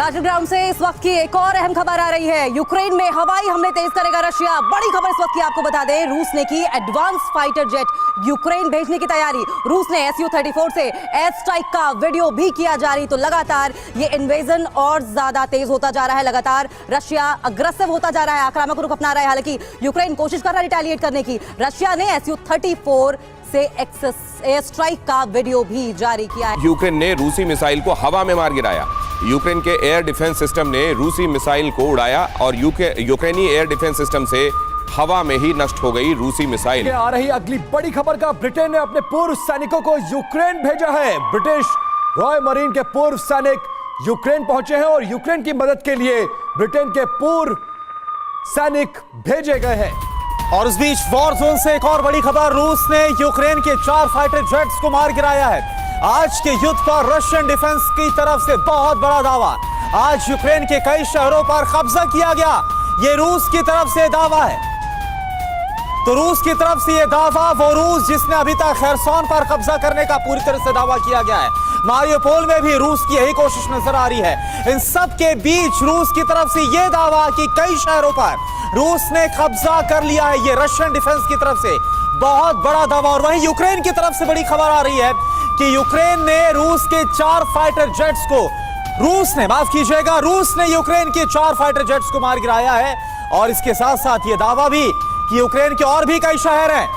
Battleground से इस वक्त की एक और अहम खबर आ रही है। यूक्रेन में हवाई हमले तेज करेगा रशिया। बड़ी खबर इस वक्त की आपको बता दें, रूस ने की एडवांस फाइटर जेट यूक्रेन भेजने की तैयारी। रूस ने Su-34 से एयर स्ट्राइक का वीडियो भी किया जारी। तो लगातार ये इन्वेजन और ज्यादा तेज होता जा रहा है। लगातार रशिया अग्रेसिव होता जा रहा है, आक्रामक रुख अपना रहा है। हालांकि यूक्रेन कोशिश कर रहा है रिटेलिएट करने की। रशिया ने Su-34 से एयर स्ट्राइक का वीडियो भी जारी किया है। यूक्रेन ने रूसी मिसाइल को हवा में मार गिराया। यूक्रेन के एयर डिफेंस सिस्टम ने रूसी मिसाइल को उड़ाया और यूक्रेनी एयर डिफेंस सिस्टम से हवा में ही नष्ट हो गई रूसी मिसाइल। आ रही अगली बड़ी खबर का, ब्रिटेन ने अपने पूर्व सैनिकों को यूक्रेन भेजा है। ब्रिटिश रॉयल मरीन के पूर्व सैनिक यूक्रेन पहुंचे हैं और यूक्रेन की मदद के लिए ब्रिटेन के पूर्व सैनिक भेजे गए हैं। और इस बीच वॉर जोन से एक और बड़ी खबर, रूस ने यूक्रेन के 4 फाइटर जेट्स को मार गिराया है। आज के युद्ध पर रशियन डिफेंस की तरफ से बहुत बड़ा दावा। आज यूक्रेन के कई शहरों पर कब्जा किया गया, यह रूस की तरफ से दावा है। तो रूस की तरफ से यह दावा, वो रूस जिसने अभी तक खैरसोन पर कब्जा करने का पूरी तरह से दावा किया गया है। मारियोपोल में भी रूस की यही कोशिश नजर आ रही है। इन सब के बीच रूस की तरफ से यह दावा कि कई शहरों पर रूस ने कब्जा कर लिया है, यह रशियन डिफेंस की तरफ से बहुत बड़ा दावा। और वहीं यूक्रेन की तरफ से बड़ी खबर आ रही है कि यूक्रेन ने रूस के 4 फाइटर जेट्स को रूस ने यूक्रेन के 4 फाइटर जेट्स को मार गिराया है। और इसके साथ साथ यह दावा भी कि यूक्रेन के और भी कई शहर हैं,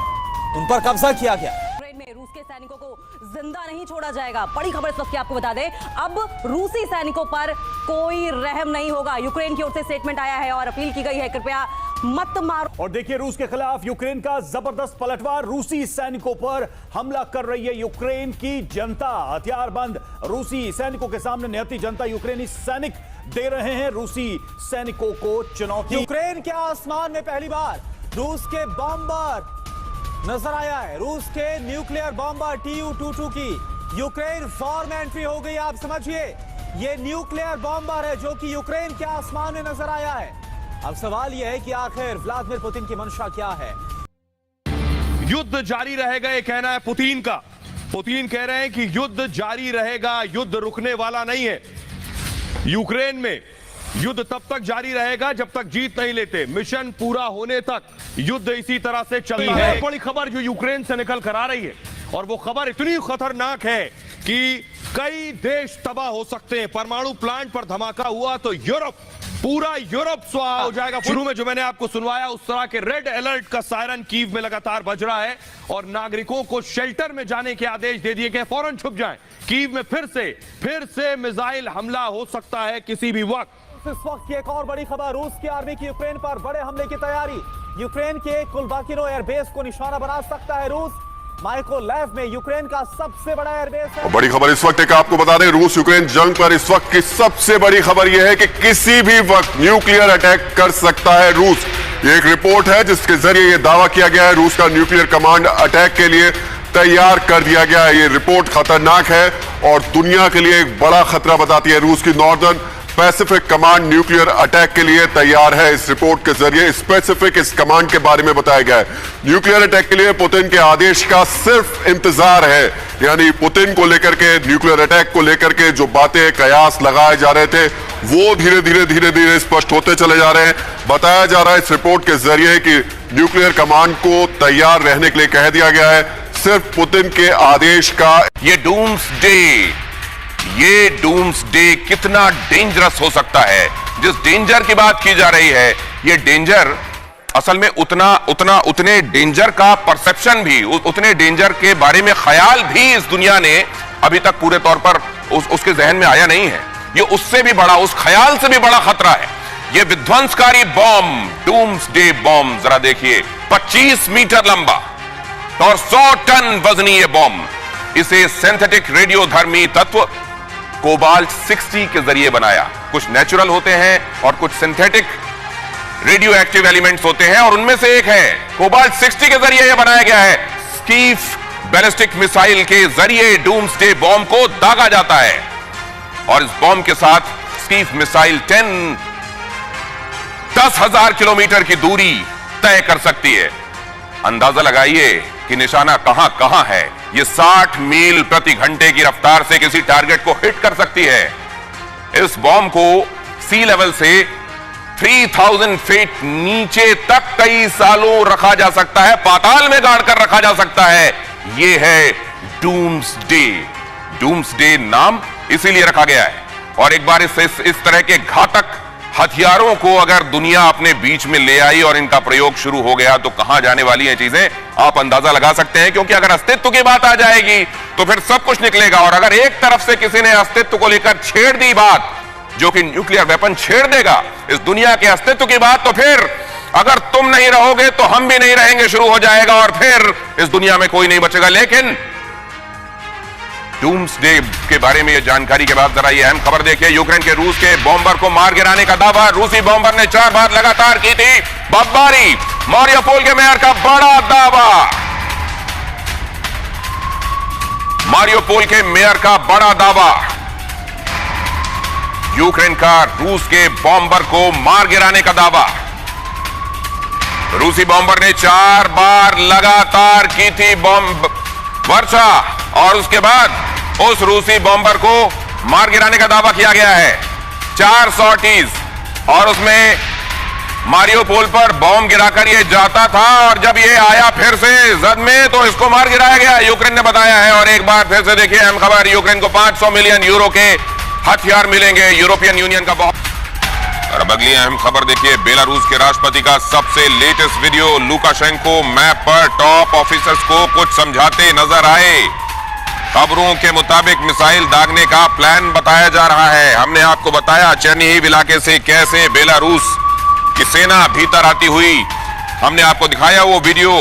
उन पर कब्जा किया गया। यूक्रेन में रूस के सैनिकों को जिंदा नहीं छोड़ा जाएगा। बड़ी खबर इस वक्त की आपको बता दें, अब रूसी सैनिकों पर कोई रहम नहीं होगा। यूक्रेन की ओर से स्टेटमेंट आया है और अपील की गई है, कृपया मत मारो। और देखिए, रूस के खिलाफ यूक्रेन का जबरदस्त पलटवार। रूसी सैनिकों पर हमला कर रही है यूक्रेन की जनता। हथियारबंद रूसी सैनिकों के सामने निहत्थी जनता, यूक्रेनी सैनिक दे रहे हैं रूसी सैनिकों को चुनौती। यूक्रेन के आसमान में पहली बार रूस के बॉम्बर नजर आया है। रूस के न्यूक्लियर बॉम्बर Tu-22 की यूक्रेन वॉर में एंट्री हो गई। आप समझिए, ये न्यूक्लियर बॉम्बर है जो कि यूक्रेन के आसमान में नजर आया है। अब सवाल यह है कि आखिर व्लादिमीर पुतिन की मंशा क्या है। युद्ध जारी रहेगा, ये कहना है पुतिन का। पुतिन कह रहे हैं कि युद्ध जारी रहेगा, युद्ध रुकने वाला नहीं है। यूक्रेन में युद्ध तब तक जारी रहेगा जब तक जीत नहीं लेते। मिशन पूरा होने तक युद्ध इसी तरह से चलता है। बड़ी खबर जो यूक्रेन से निकल कर आ रही है, और वो खबर इतनी खतरनाक है कि कई देश तबाह हो सकते हैं। परमाणु प्लांट पर धमाका हुआ तो पूरा यूरोप स्वाहा हो जाएगा। शुरू में जो मैंने आपको सुनवाया, उस तरह के रेड अलर्ट का सायरन कीव में लगातार बज रहा है और नागरिकों को शेल्टर में जाने के आदेश दे दिए गए, फौरन छुप जाएं। कीव में फिर से मिसाइल हमला हो सकता है किसी भी वक्त। इस वक्त की एक और बड़ी खबर, रूस की आर्मी की यूक्रेन पर बड़े हमले की तैयारी। यूक्रेन के कुलबाकिनो एयरबेस को निशाना बना सकता है रूस। माइकोलैव में यूक्रेन का सबसे बड़ा एयरबेस है। बड़ी खबर इस वक्त एक आपको बता दें, रूस यूक्रेन जंग पर इस वक्त की सबसे बड़ी खबर यह है कि किसी भी वक्त न्यूक्लियर अटैक कर सकता है रूस। ये एक रिपोर्ट है जिसके जरिए यह दावा किया गया है, रूस का न्यूक्लियर कमांड अटैक के लिए तैयार कर दिया गया है। ये रिपोर्ट खतरनाक है और दुनिया के लिए एक बड़ा खतरा बताती है। रूस की northern Pacific command nuclear attack के लिए तैयार है। इस रिपोर्ट के जरिए स्पेसिफिक इस कमांड के बारे में बताया गया है। न्यूक्लियर अटैक के लिए पुतिन के आदेश का सिर्फ इंतजार है। यानी पुतिन को लेकर के, न्यूक्लियर अटैक को लेकर के जो बातें कयास लगाए जा रहे थे, वो धीरे धीरे स्पष्ट होते चले जा रहे हैं। बताया जा रहा है इस रिपोर्ट के जरिए कि न्यूक्लियर कमांड को तैयार रहने के लिए कह दिया गया है, सिर्फ पुतिन के आदेश का। ये डूम्सडे कितना डेंजरस हो सकता है। जिस डेंजर की बात की जा रही है, ये डेंजर असल में उतने डेंजर का परसेप्शन भी, उतने डेंजर के बारे में ख्याल भी इस दुनिया ने अभी तक पूरे तौर पर उसके जहन में आया नहीं है। ये उससे भी बड़ा, उस ख्याल से भी बड़ा खतरा है। ये विध्वंसकारी बॉम्ब, डूम्सडे बॉम्ब, जरा देखिए, 25 मीटर लंबा और 100 टन वजनी ये बॉम्ब। इसे सिंथेटिक रेडियोधर्मी तत्व कोबाल्ट 60 के जरिए बनाया। कुछ नेचुरल होते हैं और कुछ सिंथेटिक रेडियो एक्टिव एलिमेंट्स होते हैं, और उनमें से एक है कोबाल्ट 60 के जरिए यह बनाया गया है। स्कीफ बैलिस्टिक मिसाइल के जरिए डूम्सडे बॉम्ब को दागा जाता है और इस बॉम्ब के साथ स्कीफ मिसाइल 10,000 किलोमीटर की दूरी तय कर सकती है। अंदाजा लगाइए कि निशाना कहां है। ये 60 मील प्रति घंटे की रफ्तार से किसी टारगेट को हिट कर सकती है। इस बॉम्ब को सी लेवल से 3000 फीट नीचे तक कई सालों रखा जा सकता है, पाताल में गाड़ कर रखा जा सकता है। यह है डूम्सडे। डूम्सडे नाम इसीलिए रखा गया है। और एक बार इस तरह के घातक हथियारों को अगर दुनिया अपने बीच में ले आई और इनका प्रयोग शुरू हो गया तो कहां जाने वाली हैं चीजें आप अंदाजा लगा सकते हैं। क्योंकि अगर अस्तित्व की बात आ जाएगी तो फिर सब कुछ निकलेगा। और अगर एक तरफ से किसी ने अस्तित्व को लेकर छेड़ दी बात, जो कि न्यूक्लियर वेपन छेड़ देगा इस दुनिया के अस्तित्व की बात, तो फिर अगर तुम नहीं रहोगे तो हम भी नहीं रहेंगे शुरू हो जाएगा और फिर इस दुनिया में कोई नहीं बचेगा। लेकिन डूम्सडे के बारे में यह जानकारी के बाद जरा यह अहम खबर देखिए। यूक्रेन के रूस के बॉम्बर को मार गिराने का दावा। रूसी बॉम्बर ने 4 बार लगातार की थी बमबारी। मारियोपोल के मेयर का बड़ा दावा। मारियोपोल के मेयर का बड़ा दावा। यूक्रेन का रूस के बॉम्बर को मार गिराने का दावा। रूसी बॉम्बर ने 4 बार लगातार की थी बॉम्ब वर्षा और उसके बाद उस रूसी बॉम्बर को मार गिराने का दावा किया गया है। 4 सॉर्टीज और उसमें मारियोपोल पर बॉम्ब गिराकर यह जाता था और जब यह आया फिर से जद में तो इसको मार गिराया गया, यूक्रेन ने बताया है। और एक बार फिर से देखिए अहम खबर, यूक्रेन को 500 मिलियन यूरो के हथियार मिलेंगे यूरोपियन यूनियन का बहुत। और अब अगली अहम खबर देखिए, बेलारूस के राष्ट्रपति का सबसे लेटेस्ट वीडियो। लुकाशेंको मैप पर टॉप ऑफिसर्स को कुछ समझाते नजर आए। खबरों के मुताबिक मिसाइल दागने का प्लान बताया जा रहा है। हमने आपको बताया चेर्निहिव इलाके से कैसे बेलारूस की सेना भीतर आती हुई, हमने आपको दिखाया वो वीडियो।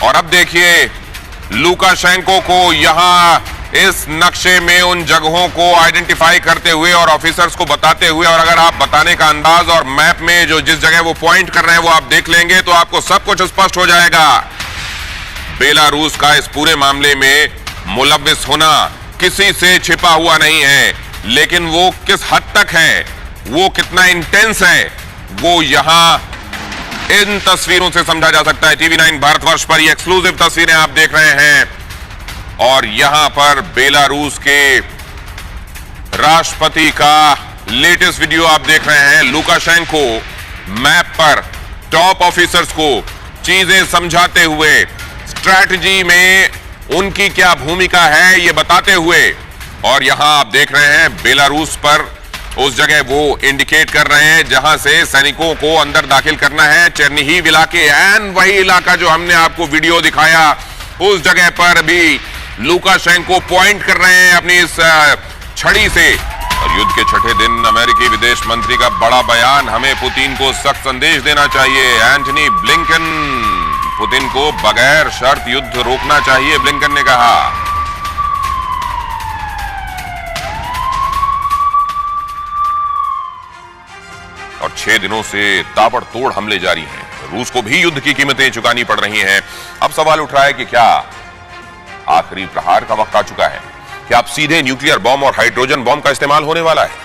और अब देखिए लुकाशेंको को यहां इस नक्शे में उन जगहों को आइडेंटिफाई करते हुए और ऑफिसर्स को बताते हुए, और अगर आप बताने का अंदाज और मैप में जो जिस जगह वो पॉइंट कर रहे हैं वो आप देख लेंगे तो आपको सब कुछ स्पष्ट हो जाएगा। बेलारूस का इस पूरे मामले में मुलव्विस होना किसी से छिपा हुआ नहीं है, लेकिन वो किस हद तक है, वो कितना इंटेंस है, वो यहां इन तस्वीरों से समझा जा सकता है। टीवी 9 भारतवर्ष पर ये एक्सक्लूसिव तस्वीरें आप देख रहे हैं और यहां पर बेलारूस के राष्ट्रपति का लेटेस्ट वीडियो आप देख रहे हैं। लुकाशेंको मैप पर टॉप ऑफिसर्स को चीजें समझाते हुए, स्ट्रैटेजी में उनकी क्या भूमिका है ये बताते हुए, और यहां आप देख रहे हैं बेलारूस पर उस जगह वो इंडिकेट कर रहे हैं जहां से सैनिकों को अंदर दाखिल करना है। चेर्निहिव इलाके एंड वही इलाका जो हमने आपको वीडियो दिखाया, उस जगह पर भी लुकाशेंको पॉइंट कर रहे हैं अपनी इस छड़ी से। और युद्ध के छठे दिन अमेरिकी विदेश मंत्री का बड़ा बयान, हमें पुतिन को सख्त संदेश देना चाहिए। एंटनी ब्लिंकन, पुतिन को बगैर शर्त युद्ध रोकना चाहिए, ब्लिंकन ने कहा। और 6 दिनों से ताबड़तोड़ हमले जारी हैं। रूस को भी युद्ध की कीमतें चुकानी पड़ रही हैं। अब सवाल उठ रहा है कि क्या आखिरी प्रहार का वक्त आ चुका है? क्या अब सीधे न्यूक्लियर बॉम्ब और हाइड्रोजन बॉम्ब का इस्तेमाल होने वाला है?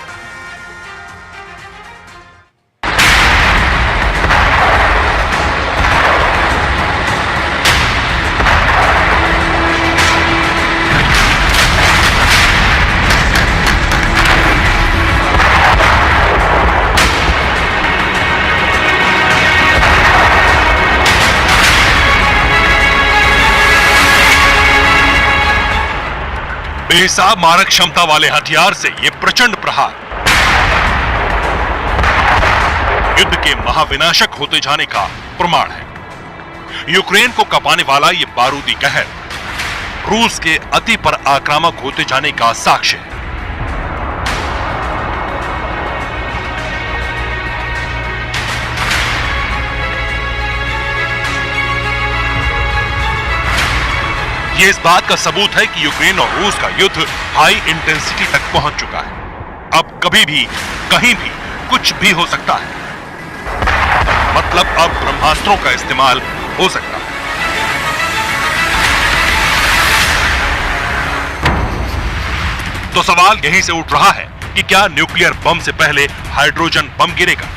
बेहिसाब मारक क्षमता वाले हथियार से यह प्रचंड प्रहार युद्ध के महाविनाशक होते जाने का प्रमाण है। यूक्रेन को कपाने वाला यह बारूदी कहर रूस के अति पर आक्रामक होते जाने का साक्ष्य है। यह इस बात का सबूत है कि यूक्रेन और रूस का युद्ध हाई इंटेंसिटी तक पहुंच चुका है। अब कभी भी कहीं भी कुछ भी हो सकता है। मतलब अब ब्रह्मास्त्रों का इस्तेमाल हो सकता है। तो सवाल यहीं से उठ रहा है कि क्या न्यूक्लियर बम से पहले हाइड्रोजन बम गिरेगा?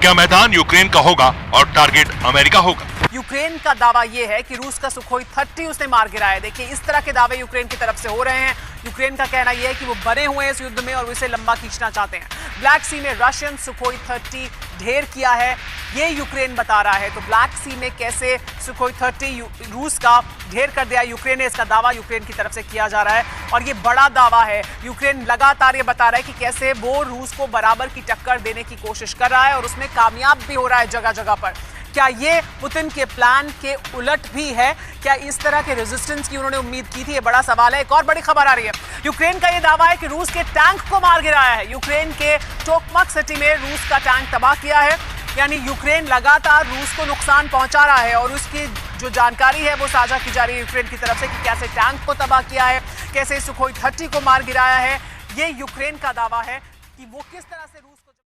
क्या मैदान यूक्रेन का होगा और टारगेट अमेरिका होगा? यूक्रेन का दावा यह है कि रूस का सुखोई 30 उसने मार गिराया। देखिए इस तरह के दावे यूक्रेन की तरफ से हो रहे हैं। यूक्रेन का कहना यह है कि वो बने हुए हैं इस युद्ध में और इसे लंबा खींचना चाहते हैं। ब्लैक सी में रशियन सुखोई 30 ढेर किया है, ये यूक्रेन बता रहा है। तो ब्लैक सी में कैसे सुखोई 30 रूस का ढेर कर दिया यूक्रेन ने, इसका दावा यूक्रेन की तरफ से किया जा रहा है और ये बड़ा दावा है। यूक्रेन लगातार ये बता रहा है कि कैसे वो रूस को बराबर की टक्कर देने की कोशिश कर रहा है और उसमें कामयाब भी हो रहा है जगह जगह पर। क्या ये पुतिन के प्लान के उलट भी है? क्या इस तरह के रेजिस्टेंस की उन्होंने उम्मीद की थी? ये बड़ा सवाल है। एक और बड़ी खबर आ रही है, यूक्रेन का ये दावा है कि रूस के टैंक को मार गिराया है। यूक्रेन के टोकमक सिटी में रूस का टैंक तबाह किया है, यानी यूक्रेन लगातार रूस को नुकसान पहुंचा रहा है और उसकी जो जानकारी है वो साझा की जा रही है यूक्रेन की तरफ से कि कैसे टैंक को तबाह किया है, कैसे सुखोई 30 को मार गिराया है। ये यूक्रेन का दावा है कि वो किस तरह से